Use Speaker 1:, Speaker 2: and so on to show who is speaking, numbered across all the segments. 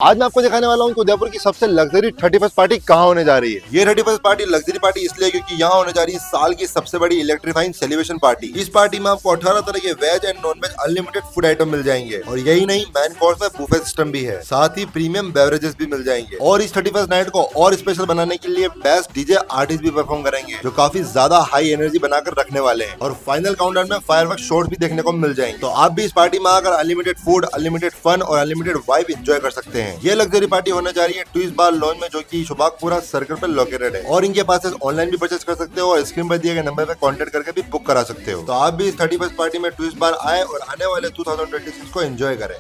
Speaker 1: आज मैं आपको दिखाने वाला हूँ कि उदयपुर की सबसे लग्जरी 31st पार्टी कहाँ होने जा रही है। ये 31st पार्टी लग्जरी पार्टी इसलिए क्योंकि यहाँ होने जा रही है साल की सबसे बड़ी इलेक्ट्रीफाइंग सेलिब्रेशन पार्टी। इस पार्टी में आपको 18 तरह के veg and non veg unlimited food item मिल जाएंगे और यही नहीं, मेन कोर्स में बुफे सिस्टम भी है, साथ ही प्रीमियम बेवरेजेस भी मिल जाएंगे। और इस 31st नाइट को और स्पेशल बनाने के लिए बेस्ट डीजे आर्टिस्ट भी परफॉर्म करेंगे जो काफी ज्यादा हाई एनर्जी बनाकर रखने वाले हैं और फाइनल काउंटडाउन में फायरवर्क शॉट्स भी देखने को मिल जाएंगे। तो आप भी इस पार्टी में आकर अनलिमिटेड फूड, अनलिमिटेड फन और अनलिमिटेड वाइब एंजॉय कर सकते हैं। ये लग्जरी पार्टी होने जा रही है ट्विस्ट बार लॉन्च में, जो कि शुभागपुरा सर्कल पर लोकेटेड है और इनके पास ऑनलाइन भी परचेस कर सकते हो और स्क्रीन पर दिए गए नंबर पर कांटेक्ट करके भी बुक करा सकते हो। तो आप भी इस 31st पार्टी में ट्विस्ट बार आए और आने वाले 2026 को एंजॉय करें।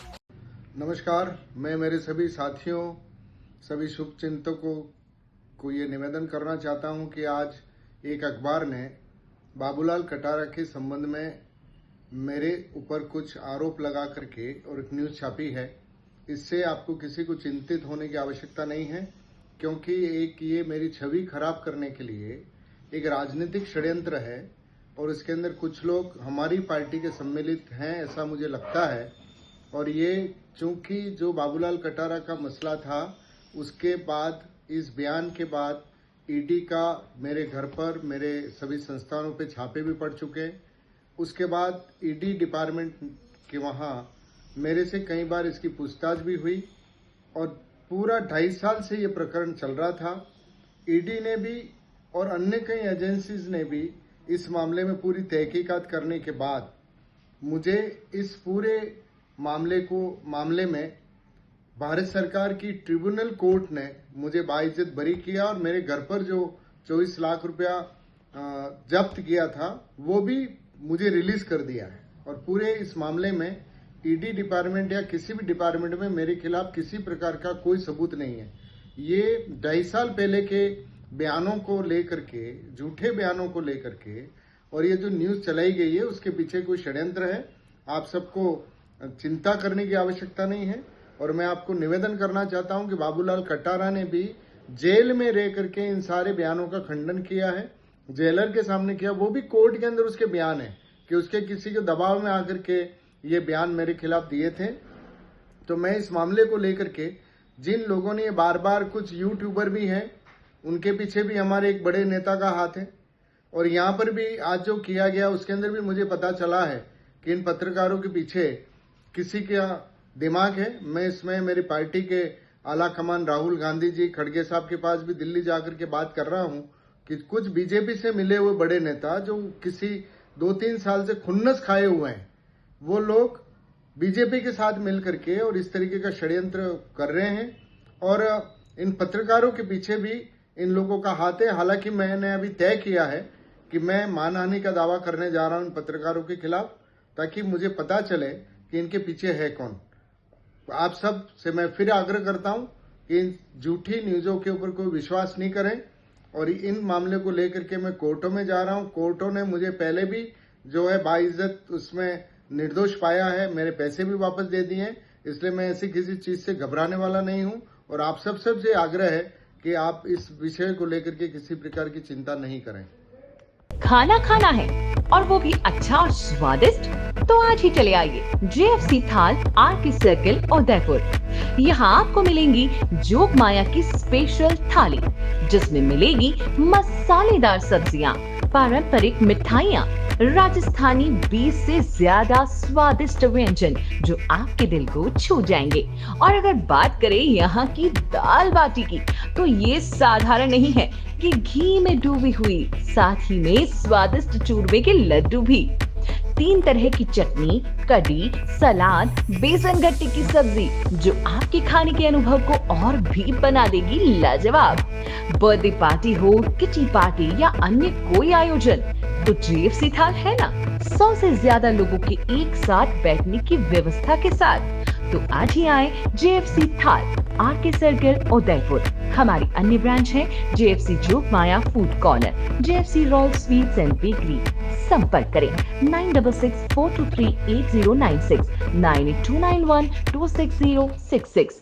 Speaker 2: नमस्कार, मैं मेरे सभी साथियों, सभी शुभचिंतकों को ये निवेदन करना चाहता हूं कि आज एक अखबार ने बाबूलाल कटारा के संबंध में मेरे ऊपर कुछ आरोप लगा करके और एक न्यूज़ छापी है। इससे आपको किसी को चिंतित होने की आवश्यकता नहीं है, क्योंकि एक ये मेरी छवि खराब करने के लिए एक राजनीतिक षड्यंत्र है और इसके अंदर कुछ लोग हमारी पार्टी के सम्मिलित हैं, ऐसा मुझे लगता है। और ये चूंकि जो बाबूलाल कटारा का मसला था, उसके बाद इस बयान के बाद ईडी का मेरे घर पर, मेरे सभी संस्थानों पे छापे भी पड़ चुके। उसके बाद ईडी डिपार्टमेंट के वहाँ मेरे से कई बार इसकी पूछताछ भी हुई और पूरा 2.5 साल से ये प्रकरण चल रहा था। ईडी ने भी और अन्य कई एजेंसीज ने भी इस मामले में पूरी तहकीकात करने के बाद मुझे इस पूरे मामले में भारत सरकार की ट्रिब्यूनल कोर्ट ने मुझे बाइज्जत बरी किया और मेरे घर पर जो 24 लाख रुपया जब्त किया था वो भी मुझे रिलीज कर दिया है। और पूरे इस मामले में ईडी डिपार्टमेंट या किसी भी डिपार्टमेंट में मेरे खिलाफ किसी प्रकार का कोई सबूत नहीं है। ये 2.5 साल पहले के बयानों को लेकर के, झूठे बयानों को लेकर के और ये जो न्यूज़ चलाई गई है उसके पीछे कोई षड्यंत्र है। आप सबको चिंता करने की आवश्यकता नहीं है और मैं आपको निवेदन करना चाहता हूं कि बाबूलाल कटारा ने भी जेल में रह करके इन सारे बयानों का खंडन किया है, जेलर के सामने किया। वो भी कोर्ट के अंदर उसके बयान है कि उसके किसी के दबाव में आकर के ये बयान मेरे खिलाफ दिए थे। तो मैं इस मामले को लेकर के जिन लोगों ने ये बार बार, कुछ यूट्यूबर भी हैं, उनके पीछे भी हमारे एक बड़े नेता का हाथ है और यहाँ पर भी आज जो किया गया उसके अंदर भी मुझे पता चला है कि इन पत्रकारों के पीछे किसी का दिमाग है। मैं इसमें मेरी पार्टी के आला कमान राहुल गांधी जी, खड़गे साहब के पास भी दिल्ली जाकर के बात कर रहा हूँ कि कुछ बीजेपी से मिले हुए बड़े नेता जो किसी 2-3 साल से खुन्नस खाए हुए हैं, वो लोग बीजेपी के साथ मिल करके और इस तरीके का षड्यंत्र कर रहे हैं और इन पत्रकारों के पीछे भी इन लोगों का हाथ है। हालांकि मैंने अभी तय किया है कि मैं मानहानि का दावा करने जा रहा हूं इन पत्रकारों के खिलाफ, ताकि मुझे पता चले कि इनके पीछे है कौन। आप सब से मैं फिर आग्रह करता हूं कि इन झूठी न्यूज़ों के ऊपर कोई विश्वास नहीं करें और इन मामले को लेकर के मैं कोर्टों में जा रहा हूं। कोर्टों ने मुझे पहले भी जो है बाइज्जत उसमें निर्दोष पाया है, मेरे पैसे भी वापस दे दिए हैं, इसलिए मैं ऐसी किसी चीज से घबराने वाला नहीं हूं। और आप सबसे आग्रह है कि आप इस विषय को लेकर के किसी प्रकार की चिंता नहीं करें।
Speaker 3: खाना खाना है और वो भी अच्छा और स्वादिष्ट, तो आज ही चले आइए JFC थाल RK सर्किल उदयपुर। यहाँ आपको मिलेंगी जोग माया की स्पेशल थाली, जिसमें मिलेगी मसालेदार सब्जियां, पारंपरिक मिठाइयाँ, राजस्थानी 20 से ज्यादा स्वादिष्ट व्यंजन जो आपके दिल को छू जाएंगे। और अगर बात करें यहाँ की दाल बाटी की, तो ये साधारण नहीं है कि घी में डूबी हुई, साथ ही में स्वादिष्ट चूरमे के लड्डू भी, 3 तरह की चटनी, कढ़ी, सलाद, बेसन गट्टे की सब्जी जो आपके खाने के अनुभव को और भी बना देगी लाजवाब। बर्थडे पार्टी हो, किटी पार्टी या अन्य कोई आयोजन, तो JFC थाल है ना। 100 से ज्यादा लोगों के एक साथ बैठने की व्यवस्था के साथ। तो आज ही आए JFC थाल RK सर्किल उदयपुर। हमारी अन्य ब्रांच है JFC Jog Maya food corner, JFC royal sweets and bakery. संपर्क करें 9664238096, 982912606।